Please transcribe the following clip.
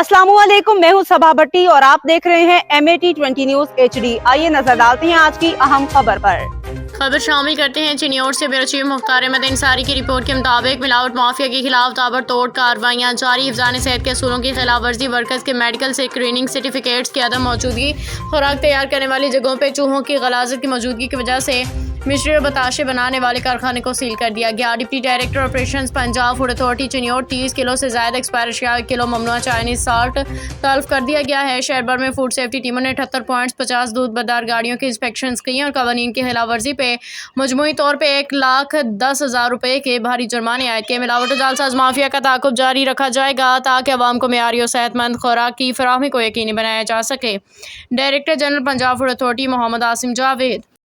अस्सलामुअलैकुम, मैं हूं सबा भट्टी और आप देख रहे हैं MAT20 न्यूज HD। आइए नजर डालते हैं आज की अहम खबर पर। खबर शामिल करते हैं चिन्योट से ब्यूरो चीफ मुख्तार अहमद अंसारी की रिपोर्ट के मुताबिक मिलावट माफिया के खिलाफ ताबड़तोड़ कार्रवाइयां जारी। हिफ्ज़ान सेहत के असूलों की खिलाफ वर्जी, वर्कर्स के मेडिकल स्क्रीनिंग सर्टिफिकेट्स की अदम मौजूदगी, खुराक तैयार करने वाली जगहों पर चूहों की गलाजत की मौजूदगी की वजह से मिश्री और बताशे बनाने वाले कारखाने को सील कर दिया गया। Deputy director operation Punjab food authority Chiniot 30 kilo से ज्यादा एक्सपायर अशिया, 1 किलो ममनुआ चाइनीज साल्ट तल्फ कर दिया गया है। शहर भर में फूड सेफ्टी टीमों ने 78 पॉइंट्स, 50 दूध बरदार गाड़ियों की इंस्पेक्शन की और कवानीन की खिलाफ वर्जी पे मजमूई तौर पर 1,10,000 रुपए के भारी जुर्माने आयद किए। मिलावट जालसाज माफिया का ताकुब जारी रखा जाएगा ताकि अवाम को मेयारी और सेहतमंद खुराक की फराहमी को यकीनी बनाया जा सके। Director general Punjab food authority Mohammad Asim Javed.